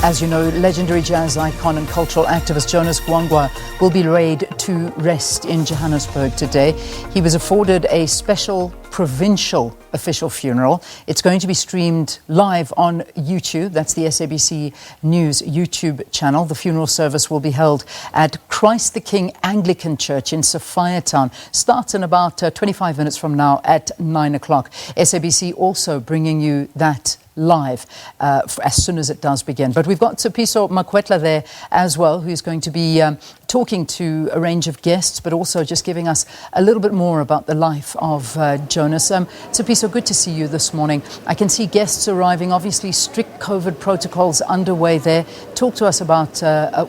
As you know, legendary jazz icon and cultural activist Jonas Gwangwa will be laid to rest in Johannesburg today. He was afforded a special provincial official funeral. It's going to be streamed live on YouTube. That's the SABC News YouTube channel. The funeral service will be held at Christ the King Anglican Church in Sophiatown. Starts in about 25 minutes from now at 9 o'clock. SABC also bringing you that live as soon as it does begin. But we've got Tsepiso Makwetla there as well, who's going to be talking to a range of guests, but also just giving us a little bit more about the life of Jonas. Tsepiso, good to see you this morning. I can see guests arriving, obviously strict COVID protocols underway there. Talk to us about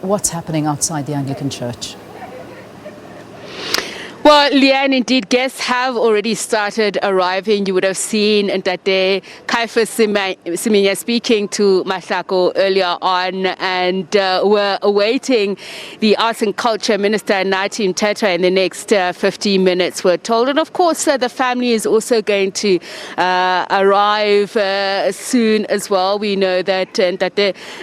what's happening outside the Anglican Church. Well, Leanne, indeed, guests have already started arriving. You would have seen that day Caiaphas Semenya speaking to Mahlako earlier on, and we're awaiting the Arts and Culture Minister, Nathi Mthethwa, in the next 15 minutes, we're told. And of course, the family is also going to arrive soon as well. We know that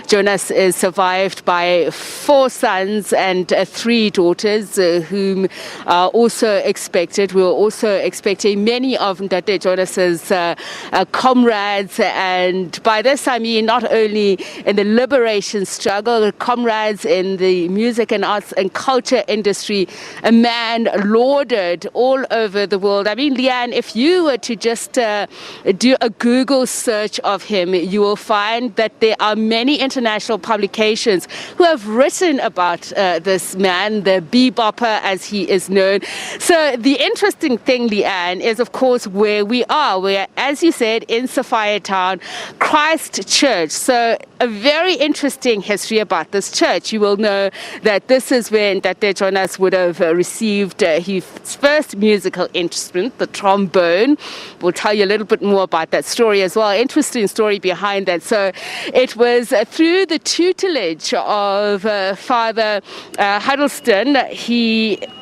Jonas is survived by 4 sons and 3 daughters, whom are also expected. We were also expecting many of Ndate Jonas's comrades, and by this I mean not only in the liberation struggle, comrades in the music and arts and culture industry, a man lauded all over the world. I mean, Leanne, if you were to just do a Google search of him, you will find that there are many international publications who have written about this man, the bebopper as he is known. So the interesting thing, Leanne, is of course where we are. We're, as you said, in Sophiatown, Christ Church. So a very interesting history about this church. You will know that this is when Tate Jonas would have received his first musical instrument, the trombone. We'll tell you a little bit more about that story as well. Interesting story behind that. So it was through the tutelage of Father Huddleston,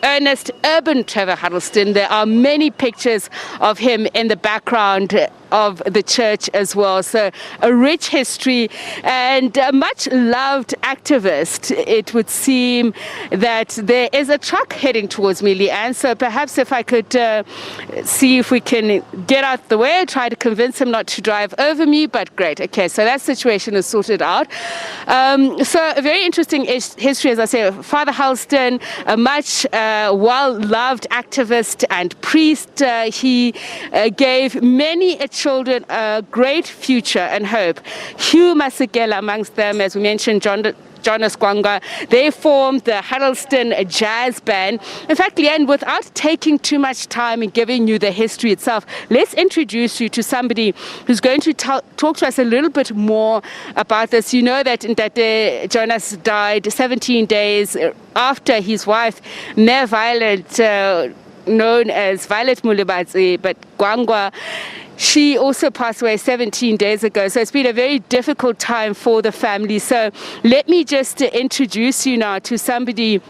Ernest Urban Trevor Huddleston. There are many pictures of him in the background of the church as well. So a rich history and a much loved activist. It would seem that there is a truck heading towards me, Leanne. So perhaps if I could see if we can get out the way, try to convince him not to drive over me, but great. Okay, so that situation is sorted out. So a very interesting history, as I say. Father Huddleston, a much well-loved activist and priest. He gave many children a great future and hope. Hugh Masekela amongst them, as we mentioned, Jonas Gwangwa. They formed the Huddleston Jazz Band. In fact, Leanne, without taking too much time and giving you the history itself, let's introduce you to somebody who's going to talk to us a little bit more about this. You know that Jonas died 17 days after his wife, Mayor Violet, known as Violet Mulibadzi, but Gwangwa, she also passed away 17 days ago. So it's been a very difficult time for the family. So let me just introduce you now to somebody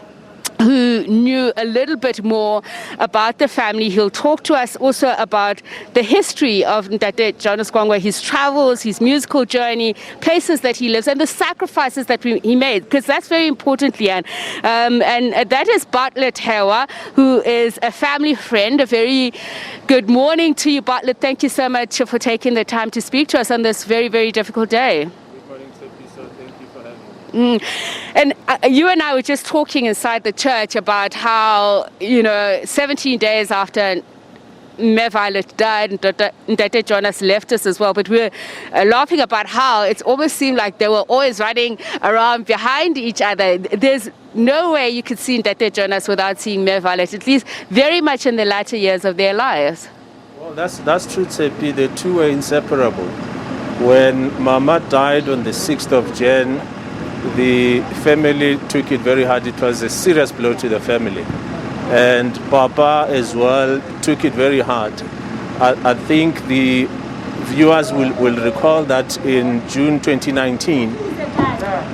who knew a little bit more about the family. He'll talk to us also about the history of Ndate Jonas Gwangwa, his travels, his musical journey, places that he lives, and the sacrifices that he made, because that's very important, Leanne. And that is Bartlett Hewa, who is a family friend. A very good morning to you, Bartlett. Thank you so much for taking the time to speak to us on this very, very difficult day. And you and I were just talking inside the church about how, 17 days after Mayor Violet died, Ndate Jonas left us as well. But we were laughing about how it almost seemed like they were always running around behind each other. There's no way you could see Ndate Jonas without seeing Mayor Violet, at least very much in the latter years of their lives. Well, that's true, Tsepi. The two were inseparable. When Mama died on the 6th of Jan, the family took it very hard. It was a serious blow to the family. And Papa as well took it very hard. I think the viewers will recall that in June 2019,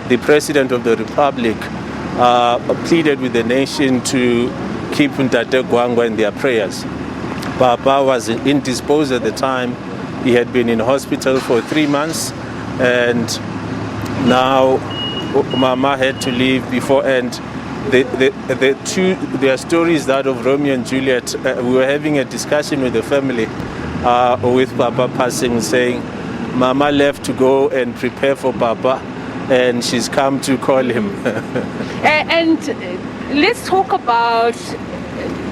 the President of the Republic pleaded with the nation to keep Ndate Gwangwa in their prayers. Papa was indisposed at the time. He had been in hospital for 3 months, and Now, Mama had to leave before, and their story is that of Romeo and Juliet. We were having a discussion with the family, with Papa passing, saying, Mama left to go and prepare for Papa, and she's come to call him. And let's talk about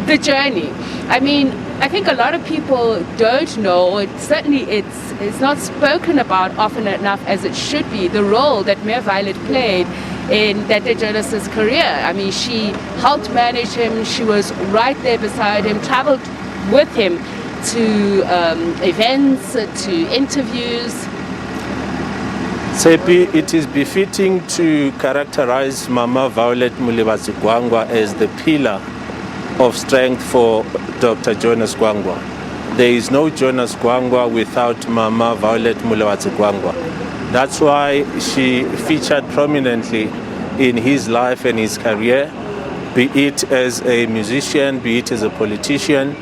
the journey. I mean, I think a lot of people don't know, certainly it's not spoken about often enough as it should be, the role that Mayor Violet played in Dr. Jonas's career. I mean, she helped manage him, she was right there beside him, traveled with him to events, to interviews. Tsepi, it is befitting to characterize Mama Violet Gwangwa as the pillar of strength for Dr. Jonas Gwangwa. There is no Jonas Gwangwa without Mama Violet Gwangwa. That's why she featured prominently in his life and his career, be it as a musician, be it as a politician,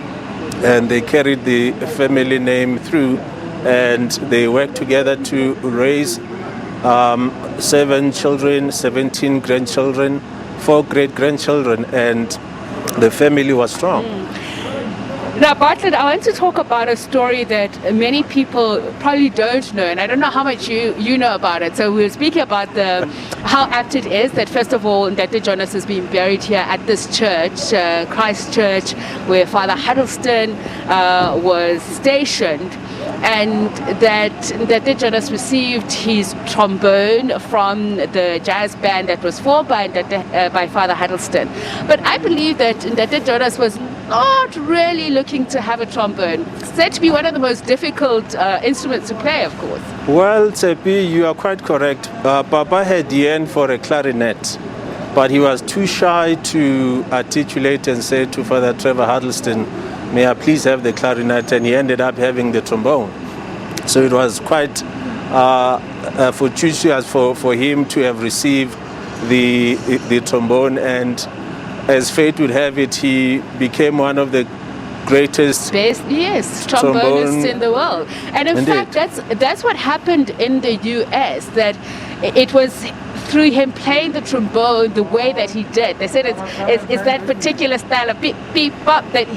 and they carried the family name through, and they worked together to raise 7 children, 17 grandchildren, 4 great-grandchildren, and the family was strong. Now, Bartlett, I want to talk about a story that many people probably don't know, and I don't know how much you know about it. So we're speaking about how apt it is that, first of all, Dr. Jonas is being buried here at this church, Christ Church, where Father Huddleston was stationed, and that Dr. Jonas received his trombone from the jazz band that was formed by Father Huddleston. But I believe that Dr. Jonas was not really looking to have a trombone. It's said to be one of the most difficult instruments to play, of course. Well, Tsepi, you are quite correct. Papa had yearned for a clarinet, but he was too shy to articulate and say to Father Trevor Huddleston, may I please have the clarinet, and he ended up having the trombone. So it was quite fortuitous for him to have received the trombone, and as fate would have it, he became one of the greatest trombonists in the world. And in fact, that's what happened in the US, that it was through him playing the trombone the way that he did. They said it's that particular style of beep, beep, bop that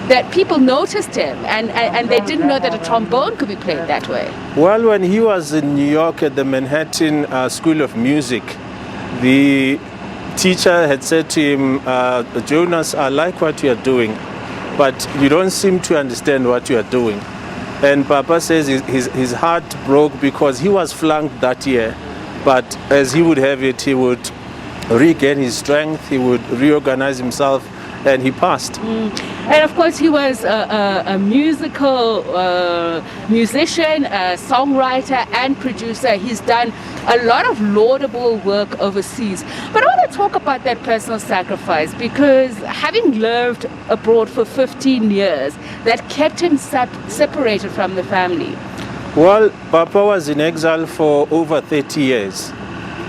that people noticed him, and they didn't know that a trombone could be played that way. Well, when he was in New York at the Manhattan School of Music, the teacher had said to him, Jonas, I like what you are doing, but you don't seem to understand what you are doing. And Papa says his heart broke because he was flunked that year, but as he would have it, he would regain his strength, he would reorganize himself, and he passed. And of course, he was a musical musician, a songwriter, and producer. He's done a lot of laudable work overseas. But I want to talk about that personal sacrifice, because having lived abroad for 15 years, that kept him separated from the family. Well, Papa was in exile for over 30 years,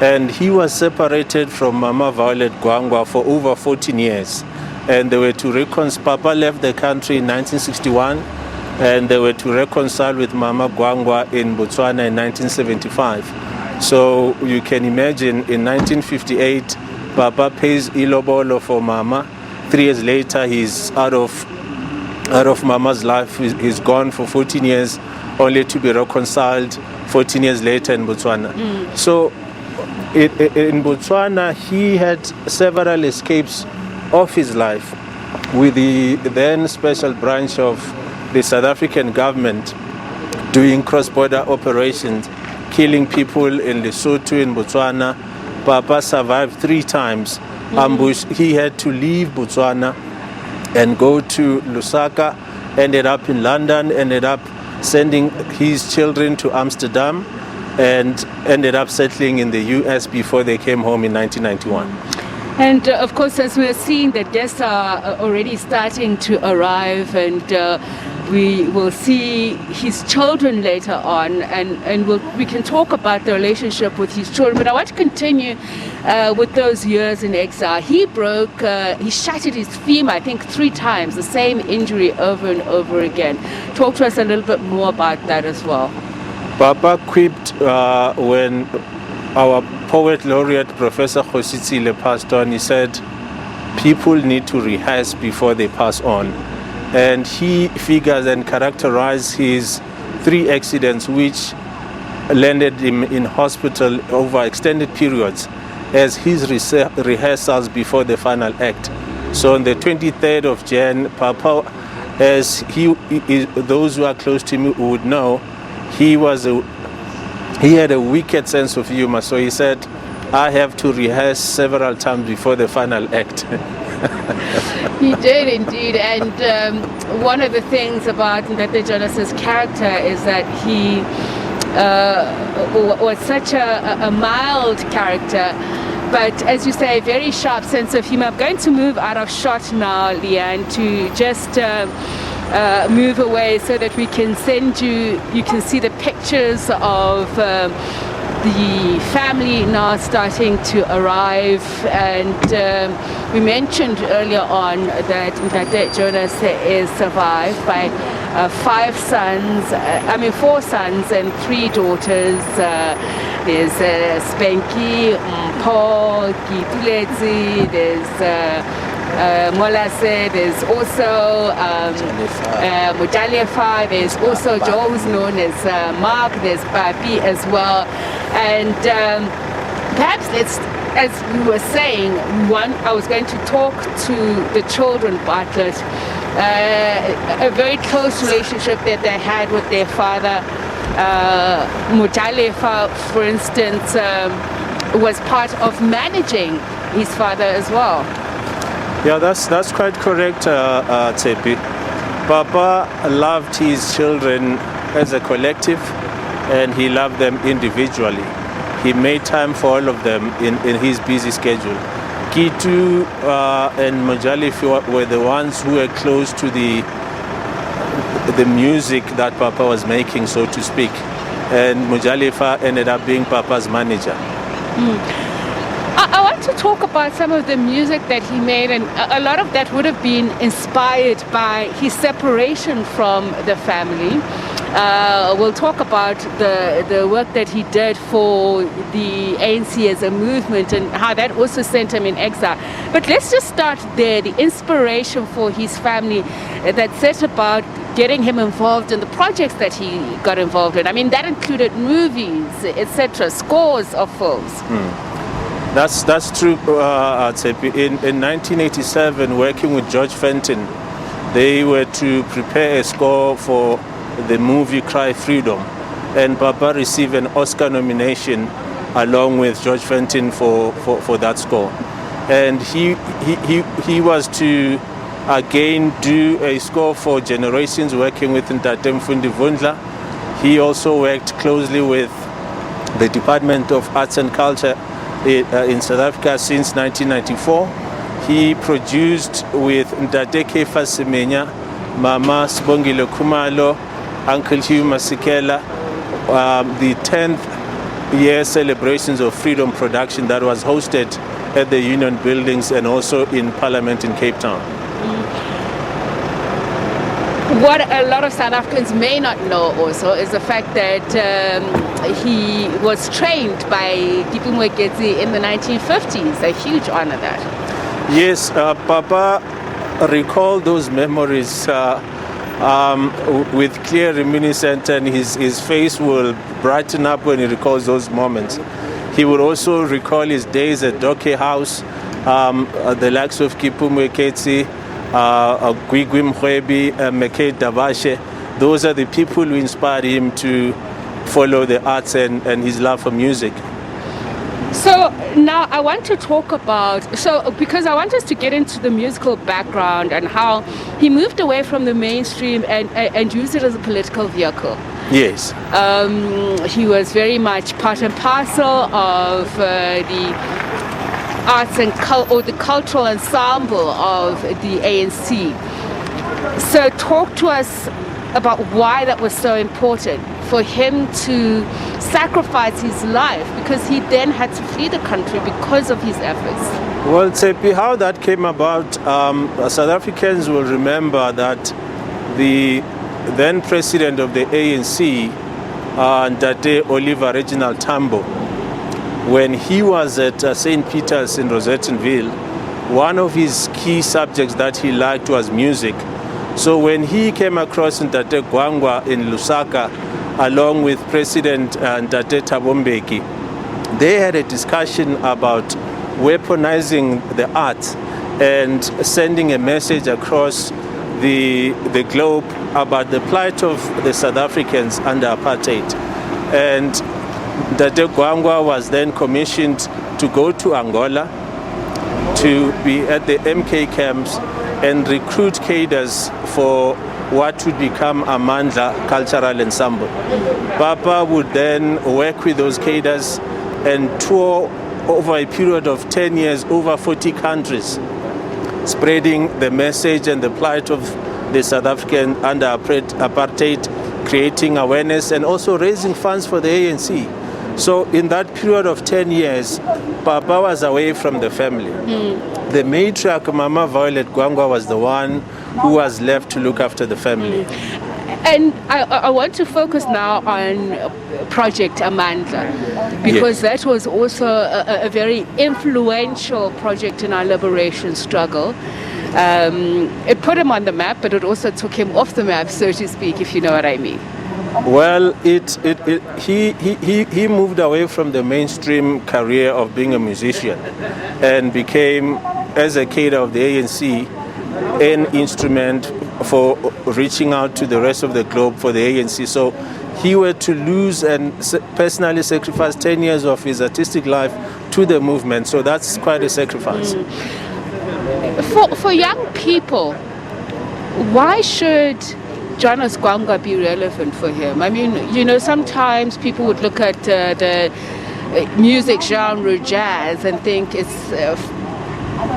and he was separated from Mama Violet Gwangwa for over 14 years. And they were to reconcile. Papa left the country in 1961, and they were to reconcile with Mama Gwangwa in Botswana in 1975. So you can imagine, in 1958, Papa pays ilobolo for Mama. 3 years later, he's out of Mama's life. He's gone for 14 years, only to be reconciled 14 years later in Botswana. So in Botswana, he had several escapes of his life with the then special branch of the South African government doing cross-border operations, killing people in Lesotho, in Botswana. Papa survived 3 times ambush. He had to leave Botswana and go to Lusaka, ended up in London, ended up sending his children to Amsterdam, and ended up settling in the US before they came home in 1991. And of course, as we're seeing that guests are already starting to arrive, and we will see his children later on, and we can talk about the relationship with his children. But I want to continue with those years in exile. He shattered his femur, I think 3 times, the same injury over and over again. Talk to us a little bit more about that as well. Papa quipped when our poet laureate, Professor Khositsile, passed on. He said, people need to rehearse before they pass on. And he figures and characterized his 3 accidents which landed him in hospital over extended periods as his rehearsals before the final act. So on the 23rd of Jan, Papa, as those who are close to me would know, he had a wicked sense of humor. So he said, I have to rehearse several times before the final act. He did indeed, and one of the things about Ndate Jonas's character is that he was such a mild character, but as you say, a very sharp sense of humor. I'm going to move out of shot now, Leanne, to just move away so that we can send you can see the pictures of the family now starting to arrive. And we mentioned earlier on that Ndate Jonas is survived by 4 sons and 3 daughters. There's Spanky, Paul, Kitulezi, there's Molase, there's also Mujalefa, there's also Joe who's known as Mark, there's Papi as well. And perhaps as we were saying, I was going to talk to the children, Bartlett, a very close relationship that they had with their father. Mujalefa, for instance, was part of managing his father as well. Yeah, that's quite correct, Tsepi. Papa loved his children as a collective, and he loved them individually. He made time for all of them in his busy schedule. Kitu and Mujalefa were the ones who were close to the music that Papa was making, so to speak. And Mujalefa ended up being Papa's manager. I want to talk about some of the music that he made, and a lot of that would have been inspired by his separation from the family. We'll talk about the work that he did for the ANC as a movement and how that also sent him in exile. But let's just start there, the inspiration for his family that set about getting him involved in the projects that he got involved in. I mean, that included movies, etc., scores of films. That's true, Tsepi. In 1987, working with George Fenton, they were to prepare a score for the movie Cry Freedom, and Papa received an Oscar nomination along with George Fenton for that score. And he was to again do a score for Generations, working with Ntate Mfundi Vundla. He also worked closely with the Department of Arts and Culture in South Africa since 1994. He produced with Ntate Kefa Semenya, Mama Sibongile Khumalo, Uncle Hugh Masekela, the 10th year celebrations of freedom production that was hosted at the Union Buildings and also in Parliament in Cape Town. What a lot of South Africans may not know also is the fact that he was trained by Tsepiso Makwetla in the 1950s. A huge honor, that. Yes, Papa recalled those memories with clear reminiscence, and his face will brighten up when he recalls those moments. He would also recall his days at Doke House, the likes of Tsepiso Makwetla, Gwigwi Mkhwebi, Mekhe Dabashe. Those are the people who inspired him to follow the arts and his love for music. So now I want to talk about, because I want us to get into the musical background and how he moved away from the mainstream and used it as a political vehicle. Yes. He was very much part and parcel of the arts and the cultural ensemble of the ANC. So talk to us about why that was so important for him to sacrifice his life, because he then had to flee the country because of his efforts. Well, Tsepi, how that came about, South Africans will remember that the then president of the ANC Ntate Oliver Reginald Tambo. When he was at St. Peter's in Rosettenville, one of his key subjects that he liked was music. So when he came across Ntate Gwangwa in Lusaka, along with President Ntate Thabo Mbeki, they had a discussion about weaponizing the arts and sending a message across the globe about the plight of the South Africans under apartheid. And Ntate Gwangwa was then commissioned to go to Angola to be at the MK camps and recruit cadres for what would become Amandla Cultural Ensemble. Papa would then work with those cadres and tour over a period of 10 years over 40 countries, spreading the message and the plight of the South African under apartheid, creating awareness and also raising funds for the ANC. So in that period of 10 years, Papa was away from the family. The matriarch, Mama Violet Gwangwa, was the one who was left to look after the family. And I want to focus now on Project Amandla, because that was also a very influential project in our liberation struggle. It put him on the map, but it also took him off the map, so to speak, if you know what I mean. Well, he moved away from the mainstream career of being a musician and became, as a cadre of the ANC, an instrument for reaching out to the rest of the globe for the ANC. So he were to lose and personally sacrifice 10 years of his artistic life to the movement. So that's quite a sacrifice. For young people, why should Jonas Gwangwa be relevant for him? I mean, you know, sometimes people would look at the music genre jazz and think it's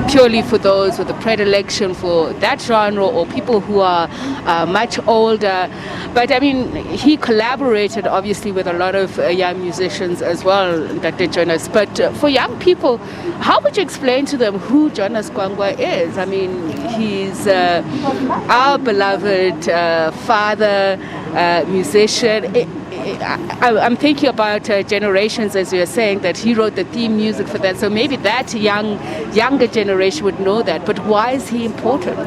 purely for those with a predilection for that genre or people who are much older. But I mean, he collaborated obviously with a lot of young musicians as well, Dr. Jonas. But for young people, how would you explain to them who Jonas Gwangwa is? I mean, he's our beloved father, musician. I'm thinking about generations, as you're saying, that he wrote the theme music for that. So maybe that younger generation would know that. But why is he important?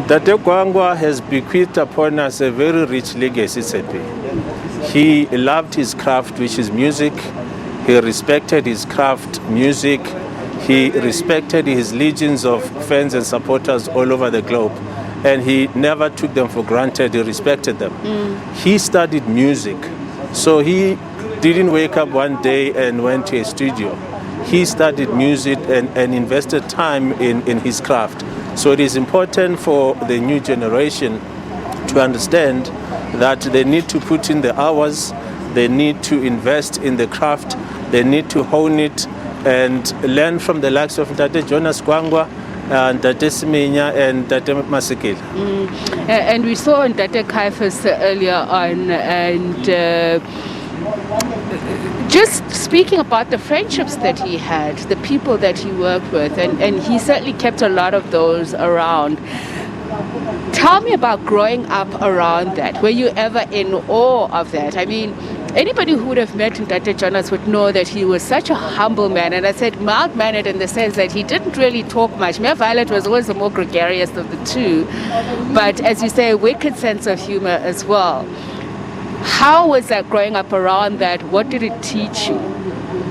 Ntate Gwangwa has bequeathed upon us a very rich legacy, Tsepi. He loved his craft, which is music. He respected his craft, music. He respected his legions of fans and supporters all over the globe. And he never took them for granted. He respected them. He studied music. So he didn't wake up one day and went to a studio. He studied music and invested time in his craft. So it is important for the new generation to understand that they need to put in the hours, they need to invest in the craft, they need to hone it and learn from the likes of Ntate Jonas Gwangwa, Ntate Siminya and Ntate Masekela. And we saw Ntate Caiaphas earlier on, and just speaking about the friendships that he had, the people that he worked with, and he certainly kept a lot of those around. Tell me about growing up around that. Were you ever in awe of that? I mean, anybody who would have met Ntate Jonas would know that he was such a humble man. And I said mild-mannered in the sense that he didn't really talk much. Mia Violet was always the more gregarious of the two. But as you say, a wicked sense of humor as well. How was that growing up around that? What did it teach you?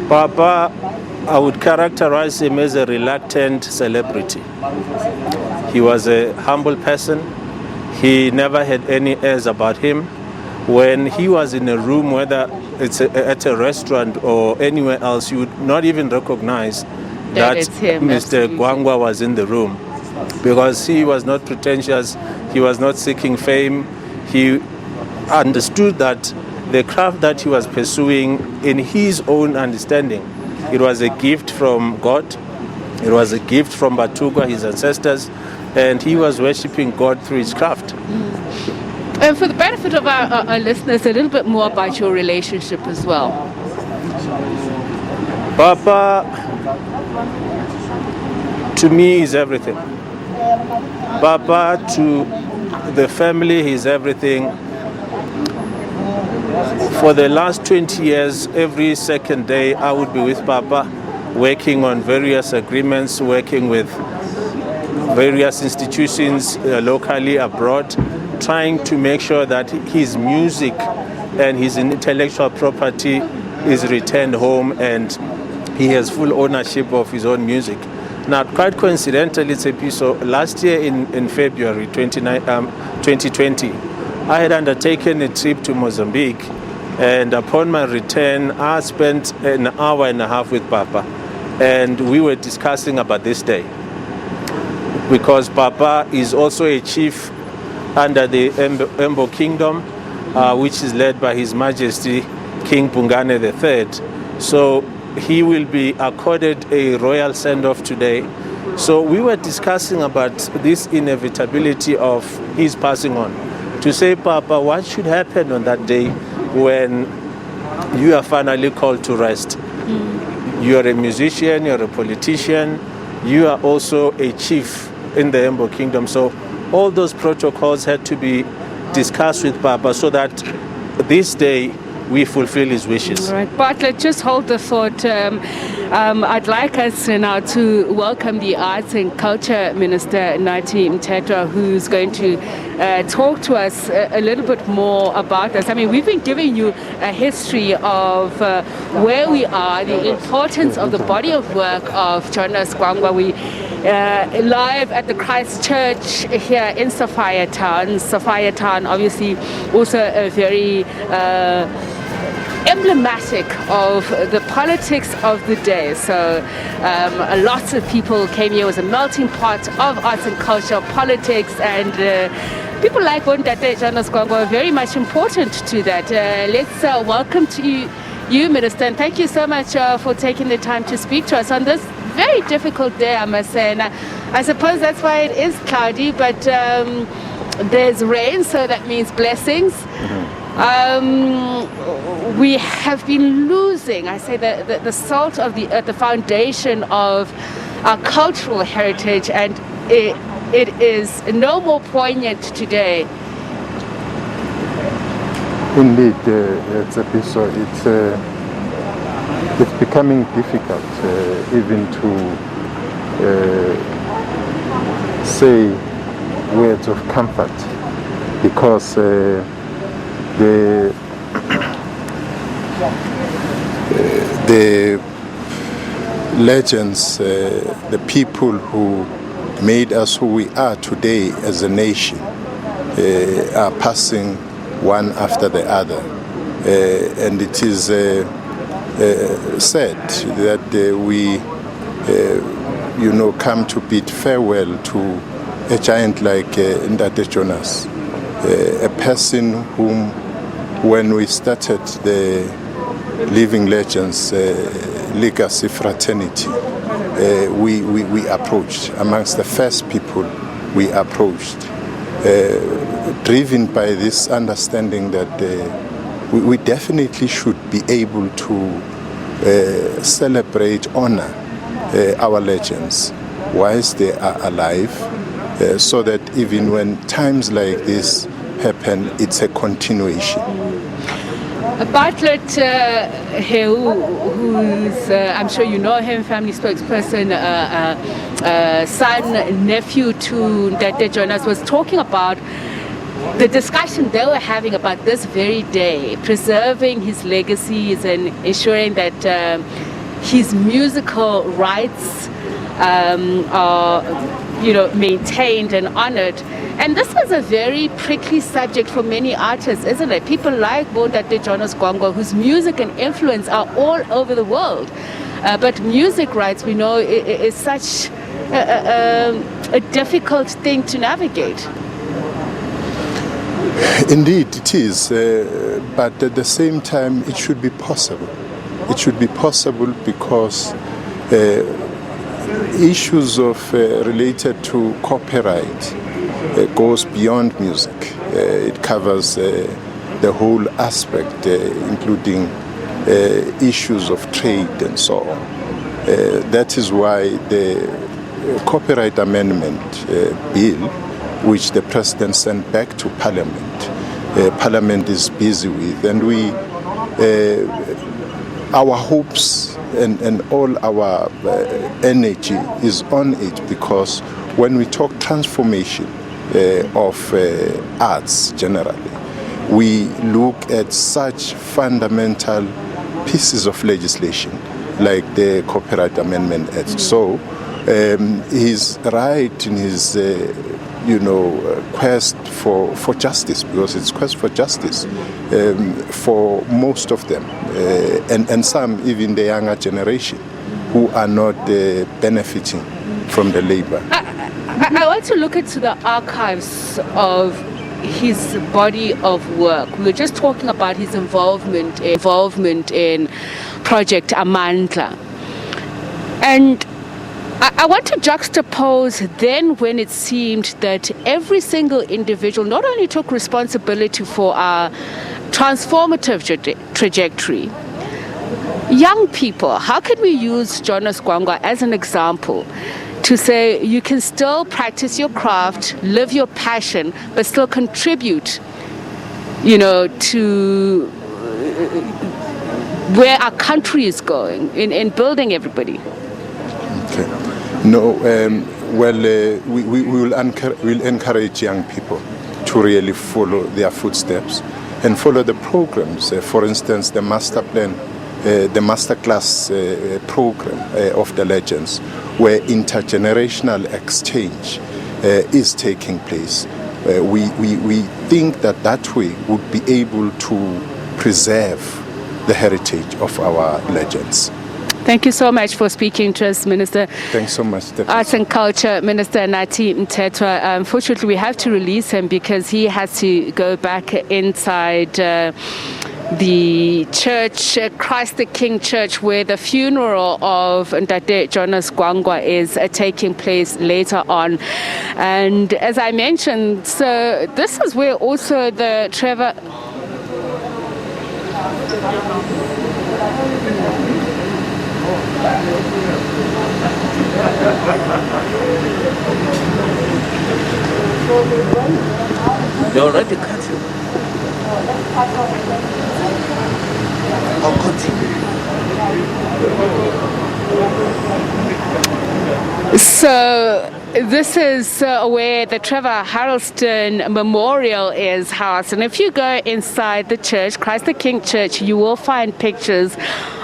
Papa, I would characterize him as a reluctant celebrity. He was a humble person. He never had any airs about him. When he was in a room, whether it's at a restaurant or anywhere else, you would not even recognize that Mr. Gwangwa was in the room, because he was not pretentious, he was not seeking fame. He understood that the craft that he was pursuing, in his own understanding, it was a gift from God, it was a gift from Batugwa, his ancestors, and he was worshipping God through his craft. And for the benefit of our listeners, a little bit more about your relationship as well. Papa, to me, is everything. Papa, to the family, is everything. For the last 20 years, every second day I would be with Papa, working on various agreements, working with various institutions locally, abroad, trying to make sure that his music and his intellectual property is returned home and he has full ownership of his own music. Now, quite coincidentally, Tsepiso, last year in February 2020, I had undertaken a trip to Mozambique, and upon my return, I spent an hour and a half with Papa, and we were discussing about this day, because Papa is also a chief under the Embo Kingdom, which is led by His Majesty King Pungane III. So he will be accorded a royal send-off today. So we were discussing about this inevitability of his passing on. To say, Papa, what should happen on that day when you are finally called to rest? You are a musician, you are a politician, you are also a chief in the Embo Kingdom. So all those protocols had to be discussed with Papa so that this day we fulfill his wishes. All right, Bartlett, just hold the thought. I'd like us now to welcome the Arts and Culture Minister, Nathi Mthethwa, who's going to talk to us a little bit more about this. I mean, we've been giving you a history of where we are, the importance of the body of work of Jonas Gwangwa. We live at the Christ Church here in Sophiatown. Sophiatown, obviously, also a very emblematic of the politics of the day. So lots of people came here. It was a melting pot of arts and culture, politics, and people like Bontate Jonas Gwangwa are very much important to that. Let's welcome to you, Minister, and thank you so much for taking the time to speak to us on this very difficult day, I must say. And I suppose that's why it is cloudy, but there's rain, so that means blessings. We have been losing, I say, the salt of the earth, the foundation of our cultural heritage, and it is no more poignant today. Indeed, Tsepiso, it's becoming difficult even to say words of comfort, because the legends, the people who made us who we are today as a nation, are passing one after the other, and it is said that we come to bid farewell to a giant like Ndate Jonas, a person whom, when we started the Living Legends Legacy Fraternity, we approached, amongst the first people we approached, driven by this understanding that we definitely should be able to celebrate, honor our legends whilst they are alive, so that even when times like this happen, it's a continuation. Bartlett, who's, I'm sure you know him, family spokesperson, son, nephew to Ndate Jonas, was talking about the discussion they were having about this very day, preserving his legacies and ensuring that his musical rights are, maintained and honored. And this is a very prickly subject for many artists, isn't it? People like Ndate Jonas Gwangwa, whose music and influence are all over the world. But music rights, we know, is such a difficult thing to navigate. Indeed, it is. But at the same time, it should be possible. It should be possible because issues of related to copyright goes beyond music. It covers the whole aspect, including issues of trade and so on. That is why the Copyright Amendment Bill, which the President sent back to Parliament, Parliament is busy with, and our hopes and all our energy is on it, because when we talk transformation of arts generally, we look at such fundamental pieces of legislation like the Copyright Amendment Act. So he's right in his quest for justice, because it's quest for justice for most of them, and some even the younger generation who are not benefiting from the labor. I want to look into the archives of his body of work. We were just talking about his involvement in Project Amandla. And I want to juxtapose then when it seemed that every single individual not only took responsibility for our transformative trajectory. Young people, how can we use Jonas Gwangwa as an example to say you can still practice your craft, live your passion, but still contribute, to where our country is going in building everybody? Okay. No, we'll encourage young people to really follow their footsteps and follow the programs. For instance, the master plan, the masterclass program of the legends, where intergenerational exchange is taking place. We think that way would be able to preserve the heritage of our legends. Thank you so much for speaking to us, Minister. Thanks so much. Arts and Culture Minister Nathi Mthethwa. Unfortunately, we have to release him because he has to go back inside the church, Christ the King Church, where the funeral of Ntate Jonas Gwangwa is taking place later on. And as I mentioned, so this is where also the Trevor... They already cut you. I'll continue. So this is where the Trevor Harrelson Memorial is housed. And if you go inside the church, Christ the King Church, you will find pictures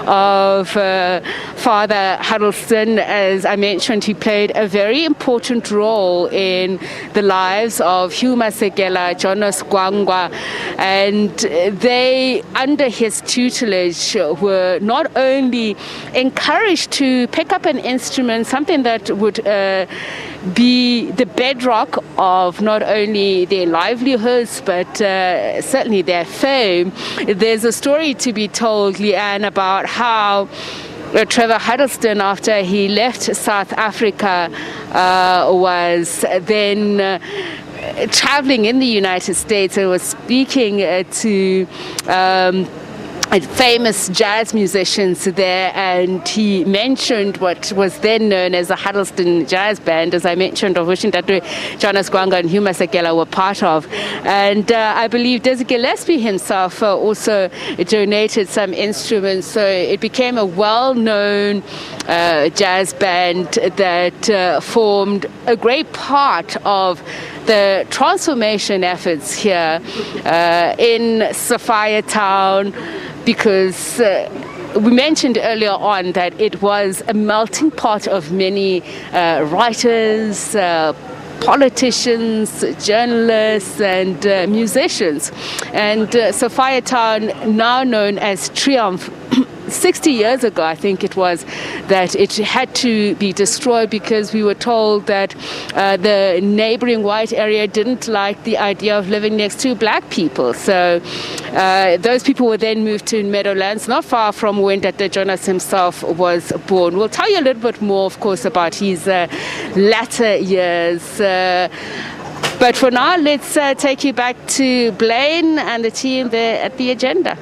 of Father Harrelson. As I mentioned, he played a very important role in the lives of Hugh Masekela, Jonas Gwangwa, and they, under his tutelage, were not only encouraged to pick up an instrument, something that would be the bedrock of not only their livelihoods but certainly their fame. There's a story to be told, Leanne, about how Trevor Huddleston, after he left South Africa, was then traveling in the United States and was speaking to famous jazz musicians there, and he mentioned what was then known as the Huddleston Jazz Band, as I mentioned, of which Jonas Gwangwa and Hugh Masekela were part of. And I believe Desi Gillespie himself also donated some instruments, so it became a well-known jazz band that formed a great part of the transformation efforts here in Sophiatown, because we mentioned earlier on that it was a melting pot of many writers, politicians, journalists, and musicians. And Sophiatown, now known as Triumph, 60 years ago, I think it was, that it had to be destroyed because we were told that the neighboring white area didn't like the idea of living next to black people. So those people were then moved to Meadowlands, not far from when Dr. Jonas himself was born. We'll tell you a little bit more, of course, about his latter years. But for now, let's take you back to Blaine and the team there at the agenda.